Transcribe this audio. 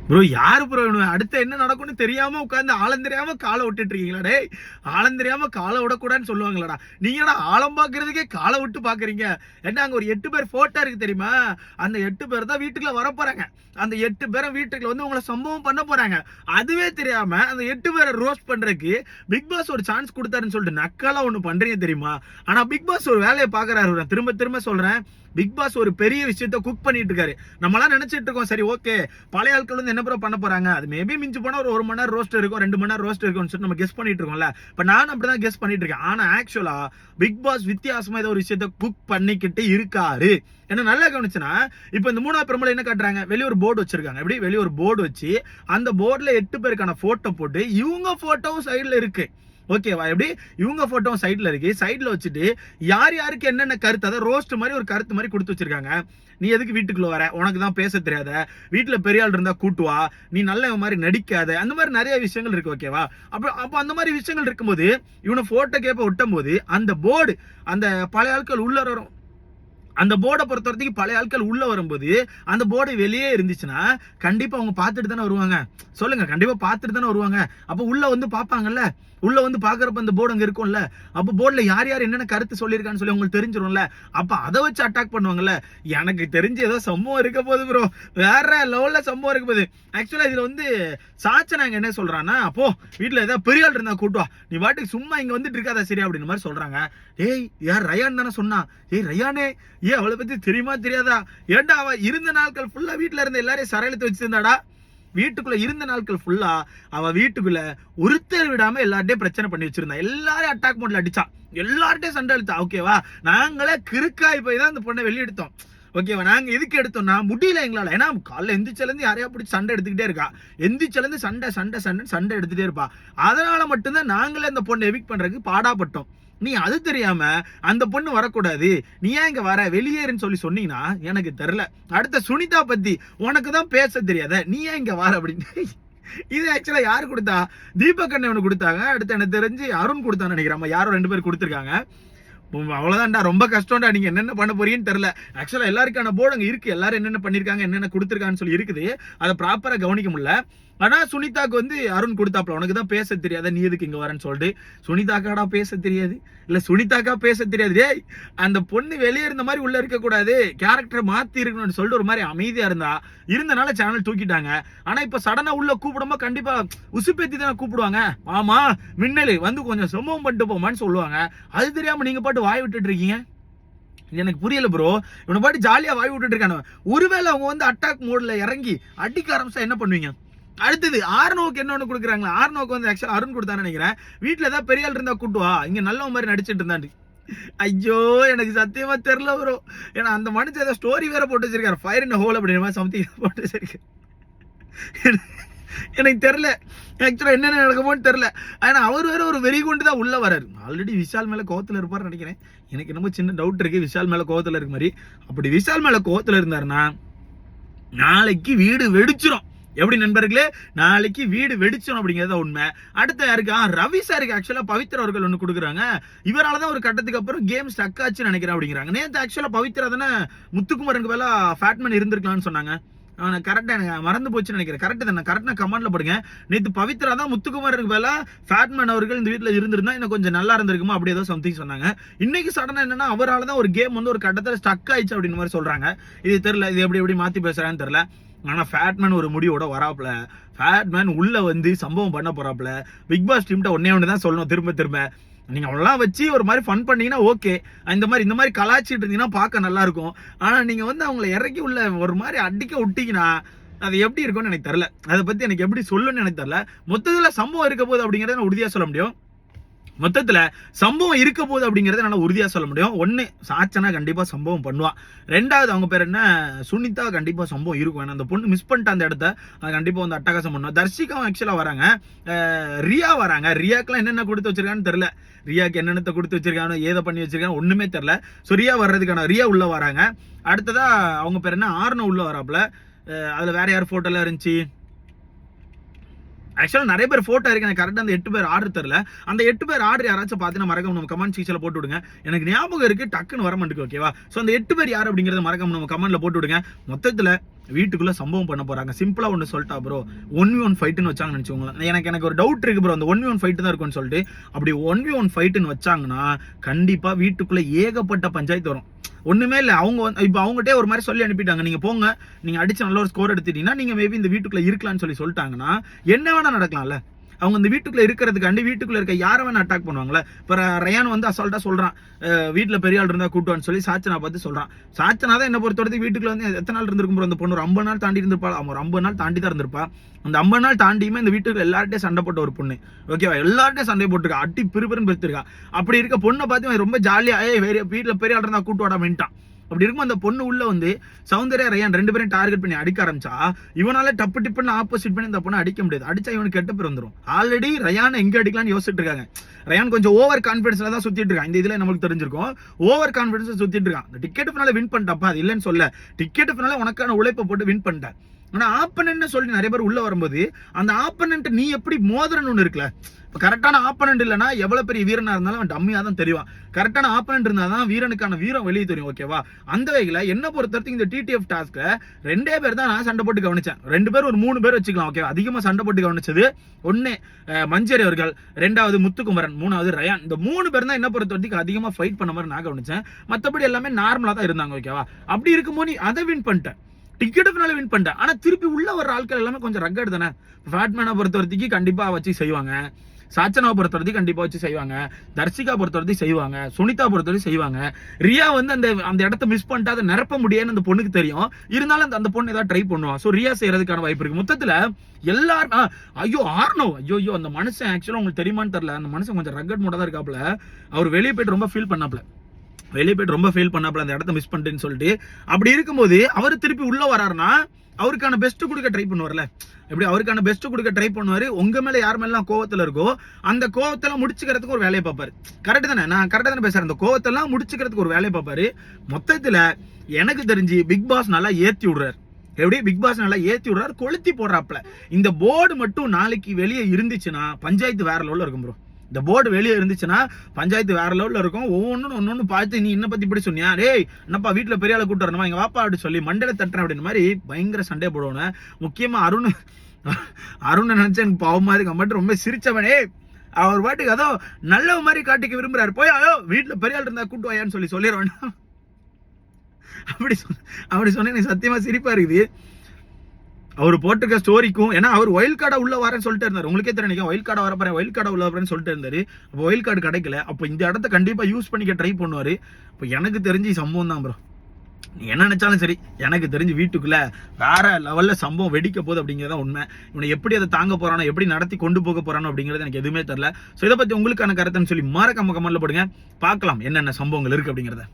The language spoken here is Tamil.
ப்ரோ யாரு ப்ரோ அடுத்து என்ன நடக்கும்னு தெரியாம உட்காந்து ஆழம் தெரியாம காலை விட்டுட்டு இருக்கீங்களா? டே ஆழம் தெரியாம காலை விடக்கூடாதுன்னு சொல்லுவாங்களாடா. நீங்கடா ஆழம் பாக்குறதுக்கே காலை விட்டு பாக்குறீங்க. என்ன அங்க ஒரு 8 பேர் போட்டோ இருக்கு தெரியுமா? அந்த 8 பேர் தான் வீட்டுக்குள்ள வர போறாங்க. அந்த 8 பேரும் வீட்டுக்குள்ள வந்து உங்களை சம்பவம் பண்ண போறாங்க. அதுவே தெரியாம அந்த 8 பேரை ரோஸ்ட் பண்றதுக்கு பிக் பாஸ் ஒரு சான்ஸ் கொடுத்தாருன்னு சொல்லிட்டு நக்கலா ஒண்ணு பண்றீங்க தெரியுமா? ஆனா பிக் பாஸ் ஒரு வேலையை பாக்குறாரு. நான் திரும்ப திரும்ப சொல்றேன், பிக் பாஸ் ஒரு பெரிய விஷயத்த குக் பண்ணிட்டு இருக்காரு. நம்மளாம் நினைச்சிட்டு இருக்கோம் சரி ஓகே பழைய ஆட்கள் வந்து என்ன ப்ரோ பண்ண போறாங்க, அது மேபி மிஞ்சி போனா ஒரு மணி நேரம் ரோஸ்ட் இருக்கும், 2 மணி நேரம் ரோஸ்ட் இருக்கும்னு சொல்லி நம்ம கெஸ் பண்ணிட்டு இருக்கோம்ல. இப்ப நான் அப்படிதான் கெஸ் பண்ணிட்டு இருக்கேன். ஆனா ஆக்சுவலா பிக் பாஸ் வித்தியாசமா ஏதோ ஒரு விஷயத்த குக் பண்ணிக்கிட்டு இருக்காரு. என்ன நல்லா கவனிச்சுன்னா, இப்ப இந்த 3வது பிரமல என்ன காட்டுறாங்க, வெளிய ஒரு போர்டு வச்சிருக்காங்க. எப்படி வெளிய ஒரு போர்டு வச்சு அந்த போர்டுல 8 பேருக்கான போட்டோ போட்டு இவங்க போட்டோவும் சைடுல இருக்கு. ஓகேவா? எப்படி இவங்க போட்டோ சைட்ல இருக்கு. சைட்ல வச்சுட்டு யார் யாருக்கு என்னென்ன கருத்து, அதாவது ரோஸ்ட் மாதிரி ஒரு கருத்து மாதிரி கொடுத்து வச்சிருக்காங்க. நீ எதுக்கு வீட்டுக்குள்ள வர, உனக்கு தான் பேச தெரியாத, வீட்டுல பெரிய ஆள் இருந்தா கூட்டுவா, நீ நல்ல மாதிரி நடிக்காத, அந்த மாதிரி நிறைய விஷயங்கள் இருக்கு. ஓகேவா? அப்ப அந்த மாதிரி விஷயங்கள் இருக்கும்போது இவனை போட்டோ கேப்ப விட்டும் போது அந்த போர்டு அந்த பழைய ஆட்கள் உள்ள வரும். அந்த போர்டை பொறுத்த வரைக்கும் பழைய ஆட்கள் உள்ள வரும்போது அந்த போர்டு வெளியே இருந்துச்சுன்னா கண்டிப்பா அவங்க பார்த்துட்டு தானே வருவாங்க. சொல்லுங்க, கண்டிப்பா பார்த்துட்டு தானே வருவாங்க. அப்ப உள்ள வந்து பாப்பாங்கல்ல, உள்ள வந்து பாக்குறப்ப அந்த போர்டு அங்க இருக்கும்ல, அப்ப போர்டுல யார் யார் என்னென்ன கருத்து சொல்லியிருக்கான்னு சொல்லி உங்களுக்கு தெரிஞ்சிரும்ல. அப்ப அதை வச்சு அட்டாக் பண்ணுவாங்கல்ல. எனக்கு தெரிஞ்சு ஏதோ சம்பவம் இருக்க போது ப்ரோ, வேற லெவல்ல சம்பவம் இருக்க போது. ஆக்சுவலா இதுல வந்து சாச்சனாங்க என்ன சொல்றான்னா, அப்போ வீட்டுல ஏதாவது பெரிய ஆள் இருந்தா கூட்டுவா, நீ பாட்டுக்கு சும்மா இங்க வந்துட்டு இருக்காதா சரி அப்படின்னு மாதிரி சொல்றாங்க. ஏய் யார் ரயான் தானே சொன்னா? ஏய் ரயானே, ஏன் அவளை பத்தி தெரியுமா தெரியாதா? ஏன்டா அவ இருந்த நாட்கள் ஃபுல்லா வீட்டுல இருந்த எல்லாரையும் சரையெழுத்து வச்சிருந்தாடா. வீட்டுக்குள்ள இருந்த நாட்கள் ஃபுல்லா அவ வீட்டுக்குள்ள ஒருத்தர் விடாம எல்லார்ட்டையும் பிரச்சனை பண்ணி வச்சிருந்தா. எல்லாரும் அட்டாக் மோட்ல அடிச்சா, எல்லார்ட்டையும் சண்டை எடுத்தா. ஓகேவா? நாங்களே கிறுக்காய் போய் தான் அந்த பொண்ணை வெளியே எடுத்தோம். ஓகேவா? நாங்க எதுக்கு எடுத்தோம்னா முடியல எங்களால. ஏன்னா காலைல எந்திரிச்சல இருந்து யாரையா பிடிச்சி சண்டை எடுத்துக்கிட்டே இருக்கா. எந்திரிச்சல இருந்து சண்டை சண்டை சண்டை சண்டை எடுத்துட்டே இருப்பா. அதனால மட்டும்தான் நாங்களே அந்த பொண்ணை எவிக்ட் பண்றதுக்கு பாடாப்பட்டோம். நீ அது தெரியாம அந்த பொண்ணு வரக்கூடாது, நீ ஏன் இங்க வர, வெளியேறுன்னு சொல்லி சொன்னீங்கன்னா எனக்கு தெரியல. அடுத்த சுனிதா பத்தி உனக்கு தான் பேச தெரியாத, நீ ஏன் இங்க வர அப்படின்னு. இது ஆக்சுவலா யாரு கொடுத்தா? தீபக் அண்ணன் கொடுத்தாங்க. அடுத்து எனக்கு தெரிஞ்சு அருண் கொடுத்தான்னு நினைக்கிறேன். யாரோ 2 பேர் கொடுத்துருக்காங்க. அவ்வளவுதான்டா, ரொம்ப கஷ்டம்டா, நீங்க என்னென்ன பண்ண போறீங்கன்னு தெரியல. ஆக்சுவலா எல்லாருக்கான போர்டு அங்க இருக்கு, எல்லாரும் என்னென்ன பண்ணிருக்காங்க என்னென்ன கொடுத்துருக்கான்னு சொல்லி இருக்குது. அதை ப்ராப்பரா கவனிக்க முடியல. ஆனா சுனிதாக்கு வந்து அருண் கொடுத்தாப்ல, உனக்கு தான் பேச தெரியாத, நீ எதுக்கு இங்க வரேன்னு சொல்லிட்டு. சுனிதாக்காடா பேச தெரியாது, இல்ல சுனிதாக்கா பேச தெரியாது. டேய் அந்த பொண்ணு வெளியே இருந்த மாதிரி உள்ள இருக்க கூடாது, கேரக்டர் மாத்தி இருக்கணும்னு சொல்லிட்டு ஒரு மாதிரி அமைதியா இருந்தனால சேனல் தூக்கிட்டாங்க. ஆனா இப்ப சடனா உள்ள கூப்பிடும்போது கண்டிப்பா உசுப்பேத்தி தானே கூப்பிடுவாங்க. ஆமா மின்னலு வந்து கொஞ்சம் சம்பவம் பண்ணிட்டு போமான்னு சொல்லுவாங்க. அது தெரியாம நீங்க பாட்டு வாய் விட்டுட்டு இருக்கீங்க. எனக்கு புரியல ப்ரோ. இவனை பாட்டு ஜாலியா வாய் விட்டுட்டு இருக்கானு. ஒருவேளை அவங்க வந்து அட்டாக் மோட்ல இறங்கி அடிக்க ஆரம்பிச்சா என்ன பண்ணுவீங்க? அடுத்தது ஆர்னோக்கு என்ன ஒன்று கொடுக்குறாங்களா? ஆர்னோக்கு வந்து ஆக்சுவலா அருண் கொடுத்தான்னு நினைக்கிறேன். வீட்டுல ஏதாவது பெரிய ஆள் இருந்தா கூட்டுவா, இங்க நல்ல மாதிரி நடிச்சிட்டு இருந்தாண்டு. ஐயோ எனக்கு சத்தியமா தெரியல ப்ரோ. ஏன்னா அந்த மனுஷன் ஏதோ ஸ்டோரி வேற போட்டு வச்சிருக்காரு, ஃபயர் இன் ஹோல் அப்படின்ற மாதிரி சம்திங் போட்டு வச்சிருக்காரு. எனக்கு தெரியல ஆக்சுவலா என்னென்ன நடக்குமோன்னு தெரியல. ஆனா அவர் வேற ஒரு வெறி கொண்டு தான் உள்ள வராரு. ஆல்ரெடி விஷால் மேல கோவத்துல இருப்பாரு நினைக்கிறேன். எனக்கு என்னமோ சின்ன டவுட் இருக்கு, விஷால் மேல கோவத்துல இருக்க மாதிரி. அப்படி விஷால் மேல கோவத்துல இருந்தாருன்னா நாளைக்கு வீடு வெடிச்சிரும். எப்படி நண்பர்களே, நாளைக்கு வீடு வெடிச்சோம் அப்படிங்கிறத உண்மை. அடுத்த யாருக்கு? ரவி சாருக்கு ஆக்சுவலா பவித்ரா அவர்கள் ஒன்று கொடுக்குறாங்க. இவராலதான் ஒரு கட்டத்துக்கு அப்புறம் கேம் ஸ்டக் ஆச்சுன்னு நினைக்கிறேன் அப்படிங்கிறாங்க. நேற்று ஆக்சுவலா பவித்ரா தானே முத்துக்குமரனுக்கு வேலை ஃபேட்மேன் இருந்திருக்கலாம்னு சொன்னாங்க. கரெக்டா எனக்கு மறந்து போச்சுன்னு நினைக்கிறேன். கரெக்ட் தானே? கரெக்டா கமெண்ட்ல போடுங்க. நேற்று பவித்ரா தான் முத்துக்குமாருக்கு வேலை ஃபேட்மேன் அவர்கள் இந்த வீட்டில் இருந்திருந்தா இன்னும் கொஞ்சம் நல்லா இருந்திருக்குமா அப்படி ஏதோ சம்திங் சொன்னாங்க. இன்னைக்கு சடனா என்னன்னா அவரால் தான் ஒரு கேம் வந்து ஒரு கட்டத்தில் ஸ்டக் ஆயிடுச்சு அப்படின்னு மாதிரி சொல்றாங்க. இது தெரியல, இது எப்படி மாத்தி பேசுறான்னு தெரியல. ஆனா ஃபேட்மேன் ஒரு முடிவோட வராப்ல, ஃபேட்மேன் உள்ள வந்து சம்பவம் பண்ண போறாப்ல. பிக் பாஸ் டீம்கிட்ட ஒண்ணே தான் சொல்லணும் திரும்ப நீங்க அவ்வளோலாம் வச்சு ஒரு மாதிரி ஃபன் பண்ணீங்கன்னா ஓகே, இந்த மாதிரி கலாச்சிட்டு இருந்தீங்கன்னா பார்க்க நல்லா இருக்கும். ஆனா நீங்க வந்து அவங்களை இறக்கி உள்ள ஒரு மாதிரி அடிக்க விட்டீங்கன்னா அது எப்படி இருக்கும்னு எனக்கு தெரியல. அதை பத்தி எனக்கு எப்படி சொல்லணும்னு எனக்கு தெரியல. மொத்தத்துல சம்பவம் இருக்க போது அப்படிங்கறத நான் உறுதியா சொல்ல முடியும். மொத்தத்துல சம்பவம் இருக்க போது அப்படிங்கறத என்னால உறுதியா சொல்ல முடியும். ஒண்ணு, சாச்சனா கண்டிப்பா சம்பவம் பண்ணுவா. ரெண்டாவது அவங்க பேர் என்ன, சுனிதா கண்டிப்பா சம்பவம் இருக்கும். ஏன்னா அந்த பொண்ணு மிஸ் பண்ணிட்ட அந்த இடத்த, அது கண்டிப்பா வந்து அட்டகாசம் பண்ணுவா. தர்ஷிகாவும் ஆக்சுவலா வராங்க, ரியா வராங்க. ரியாக்கெல்லாம் என்னென்ன கொடுத்து வச்சிருக்கான்னு தெரியல. ரியாக்கு என்னென்ன கொடுத்து வச்சிருக்கானோ ஏதை பண்ணி வச்சிருக்கானோ ஒண்ணுமே தெரியல. ஸோ ரியா வர்றதுக்கான ரியா உள்ள வராங்க. அடுத்ததா அவங்க பேர் என்ன, ஆர்னோ உள்ள வராப்புல. அதுல வேற யார் போட்டோ எல்லாம் இருந்துச்சு? ஆக்சுவலா நிறைய பேர் போட்டோ இருக்கு, எனக்கு கரெக்டா அந்த 8 பேர் ஆர்டர் தெரியல. அந்த 8 பேர் ஆர்டர் யாராச்சும் பார்த்தீங்கன்னா மறக்காம நம்ம கமெண்ட் செக்ஷன்ல போட்டு விடுங்க. எனக்கு ஞாபகம் இருக்கு, டக்குன்னு வர மாட்டேங்குது. ஓகேவா? ஸோ அந்த 8 பேர் யார் அப்படிங்கறத மறக்காம நம்ம கமெண்ட்ல போட்டு விடுங்க. மொத்தத்துல வீட்டுக்குள்ள சம்பவம் பண்ண போறாங்க. சிம்பிளா ஒன்று சொல்லிட்டா ப்ரோ, 1v1 ஃபைட்டுன்னு வச்சாங்கன்னு நினைச்சுக்கோங்களேன். எனக்கு ஒரு டவுட் இருக்கு ப்ரோ, அந்த 1v1 ஃபைட்டு தான் இருக்கும்னு சொல்லிட்டு. அப்படி 1v1 ஃபைட்டுன்னு வச்சாங்கன்னா கண்டிப்பா வீட்டுக்குள்ள ஏகப்பட்ட பஞ்சாயத்து வரும். ஒண்ணுமே இல்லை, அவங்க இப்போ அவங்ககிட்டே ஒரு மாதிரி சொல்லி அனுப்பிட்டாங்க, நீங்க போங்க, நீங்க அடிச்சு நல்ல ஒரு ஸ்கோர் எடுத்துட்டீங்கன்னா நீங்க மேபி இந்த வீட்டுக்குள்ள இருக்கலாம்னு சொல்லிட்டாங்கன்னா என்ன வேணா நடக்கலாம்ல. அவங்க இந்த வீட்டுக்குள்ள இருக்கிறதுக்காண்டி வீட்டுக்குள்ள இருக்க யாரை வேணா அட்டாக் பண்ணுவாங்களே. இப்போ ரயான் வந்து அசால்ட்டா சொல்றான், வீட்டில் பெரிய ஆள் இருந்தா கூட்டுவான்னு சொல்லி சாச்சனா பார்த்து சொல்றான். சாச்சனா தான் என்ன பொறுத்தவரைக்கும் வீட்டுக்குள்ள வந்து எத்தனை நாள் இருந்திருக்கும் ப்ரோ அந்த பொண்ணு? ஒரு 50 நாள் தாண்டி இருந்திருப்பா. அவன் ஒரு 50 நாள் தாண்டி தான் இருந்திருப்பா. அந்த 50 நாள் தாண்டியுமே இந்த வீட்டுக்கு எல்லார்ட்டையும் சண்டை போட்ட ஒரு பொண்ணு, ஓகேவா? எல்லார்ட்டையும் சண்டை போட்டுருக்கா, அட்டி பிறுபிறுன்னு பெருத்திருக்கா. அப்படி இருக்க பொண்ணை பார்த்து ரொம்ப ஜாலியா வீட்டில் பெரிய ஆள் இருந்தா கூட்டு வாடாமேன்ட்டான். அப்படி இருக்கும் அந்த பொண்ணு உள்ள வந்து சௌந்தர்யா ரயான் 2 பேரும் டார்கெட் பண்ணி அடிக்க ஆரம்பிச்சா இவனால டப்பு டிப்புன்னு ஆப்போசிட் பண்ணி இந்த பொண்ணை அடிக்க முடியாது. அடிச்சா இவனுக்கு கெட்ட பேர் வந்துடும். ஆல்ரெடி ரயான் எங்க அடிக்கலாம்னு யோசிச்சுட்டு இருக்காங்க. ரயான் கொஞ்சம் ஓவர் கான்பிடன்ஸ்ல தான் சுத்திட்டு இருக்கான். இந்த இதுல நமக்கு தெரிஞ்சிருக்கும், ஓவர் கான்பிடன்ஸ் சுத்திட்டு இருக்கான். இந்த டிக்கெட் பின்னால வின் பண்ணிட்டப்பா, அது இல்லைன்னு சொல்ல, டிக்கெட் பின்னால உனக்கான உழைப்பை போட்டு வின் பண்ணிட்டேன். ஆனா ஆப்பனன்ட் சொல்லி நிறைய பேர் உள்ள வரும்போது அந்த ஆப்பனன்ட் நீ எப்படி மோதிரன்னு ஒண்ணு இருக்குல்ல. இப்போ கரெக்டான ஆப்பனன்ட் இல்லைன்னா எவ்வளவு பெரிய வீரனா இருந்தாலும் அவன் டம்மியா தான் தெரியும். கரெக்டான ஆப்பனன்ட் இருந்தாதான் வீரனுக்கான வீரம் வெளியே தெரியும், ஓகேவா? அந்த வகையில என்ன பொறுத்தவரைக்கும் இந்த டிடிஎஃப் டாஸ்க்ல 2 பேர் தான் நான் சண்டை போட்டு கவனிச்சேன். 2 பேர் ஒரு 3 பேர் வச்சுக்கலாம், ஓகே? அதிகமா சண்டை போட்டு கவனிச்சது ஒன்னு மஞ்சரி அவர்கள், 2வது முத்துக்குமரன், 3வது ரயான். இந்த 3 பேர் தான் என்ன பொறுத்தவரைக்கும் அதிகமா ஃபைட் பண்ண மாதிரி நான் கவனிச்சேன். மற்றபடி எல்லாமே நார்மலா தான் இருந்தாங்க, ஓகேவா? அப்படி இருக்கும்போது அதை வின் பண்ணிட்டேன், டிக்கெட்டுனால வின் பண்ணிட்டேன். ஆனா திருப்பி உள்ள வர ஆட்கள் எல்லாமே கொஞ்சம் ரக்கட் தானே. ஃபேட்மேனை பொறுத்தவரைக்கும் கண்டிப்பா வச்சு செய்வாங்க, சாச்சனாவை பொறுத்தவரைக்கும் கண்டிப்பா வச்சு செய்வாங்க, தர்ஷிகா பொறுத்தவரைக்கும் செய்வாங்க, சுனிதா பொறுத்தவரைக்கும் செய்வாங்க. ரியா வந்து அந்த இடத்த மிஸ் பண்ணிட்டு அதை நிரப்ப முடியாதுன்னு அந்த பொண்ணுக்கு தெரியும். இருந்தாலும் அந்த பொண்ணு ஏதாவது ட்ரை பண்ணுவான். ஸோ ரியா செய்யறதுக்கான வாய்ப்பு இருக்கு. மொத்தத்துல எல்லாரும் ஐயோ ஆர்னோ, ஐயோ அந்த மனுஷன் ஆக்சுவலா உங்களுக்கு தெரியுமான்னு தெரியல, அந்த மனுஷன் கொஞ்சம் ரக்கட் மூட தான் இருக்காப்ல. அவர் வெளியே போயிட்டு ரொம்ப ஃபீல் பண்ணாப்ல, அந்த இடத்த மிஸ் பண்ணிட்டேன்னு சொல்லிட்டு. அப்படி இருக்கும்போது அவர் திருப்பி உள்ள வராருன்னா அவருக்கான பெஸ்ட் கொடுக்க ட்ரை பண்ணுவார்ல. எப்படி அவருக்கான பெஸ்ட் கொடுக்க ட்ரை பண்ணுவாரு. உங்க மேல யார் மேலாம் கோவத்துல இருக்கோ அந்த கோவத்தெல்லாம் முடிச்சுக்கிறதுக்கு ஒரு வேலையை பார்ப்பாரு. கரெக்ட் தானே? நான் கரெக்டா தானே பேசுறேன்? அந்த கோவத்தெல்லாம் முடிச்சுக்கிறதுக்கு ஒரு வேலையை பார்ப்பாரு. மொத்தத்துல எனக்கு தெரிஞ்சு பிக் பாஸ் நல்லா ஏத்தி விடுறாரு. எப்படி பிக் பாஸ் நல்லா ஏத்தி விடுறாரு, கொளுத்தி போடுறாப்ல. இந்த போர்டு மட்டும் நாளைக்கு வெளியே இருந்துச்சுன்னா பஞ்சாயத்து வேற லெவல்ல இருக்கும் ப்ரோ. இந்த போர்டு வெளியே இருந்துச்சுன்னா பஞ்சாயத்து வேற லெவல்ல இருக்கும். ஒவ்வொன்னு பார்த்து நீ என்ன பத்தி இப்படி சொன்னியா, டேய் என்னப்பா வீட்டுல பெரிய ஆளை கூட்டு வரணுமா, எங்க வாப்பா அப்படி சொல்லி மண்டல தட்டுறேன் அப்படின்னு மாதிரி பயங்கர சண்டை போடுவோம். முக்கியமா அருண் நினைச்சு எனக்கு பாவமா இருக்கு. மட்டும் ரொம்ப சிரிச்சவனே அவர் பாட்டுக்கு அதோ நல்ல மாதிரி காட்டிக்க விரும்புறாரு. போய் அதோ வீட்டுல பெரிய ஆள் இருந்தா கூட்டு வாயான்னு சொல்லிடுவான். அப்படி சொன்ன எனக்கு சத்தியமா சிரிப்பா இருக்குது. அவர் போட்டிருக்க ஸ்டோரிக்கும், ஏன்னா அவர் ஒயில் கார்டா உள்ள வரேன்னு சொல்லிட்டு இருந்தாரு. உங்களுக்கே தெரியும், ஒயில் கார்டா வரப்போறேன், ஒயில் கார்டா உள்ள வரேன்னு சொல்லிட்டு இருந்தாரு. அப்போ ஒயில் கார்டு கிடைக்கல. அப்போ இந்த இடத்த கண்டிப்பா யூஸ் பண்ணிக்க ட்ரை பண்ணுவாரு. இப்போ எனக்கு தெரிஞ்சு சம்பவம் தான் ப்ரோ. என்ன நினைச்சாலும் சரி, எனக்கு தெரிஞ்சு வீட்டுக்குள்ள வேற லெவல்ல சம்பவம் வெடிக்க போகுது அப்படிங்கிறத உண்மை. இவனை எப்படி அதை தாங்க போறானோ, எப்படி நடத்தி கொண்டு போக போறானோ அப்படிங்கிறது எனக்கு எதுவுமே தெரியல. ஸோ இதை பத்தி உங்களுக்கான கருத்துன்னு சொல்லி மறக்காம கமெண்ட்ல போடுங்க. பார்க்கலாம் என்னென்ன சம்பவங்கள் இருக்கு அப்படிங்கிறத.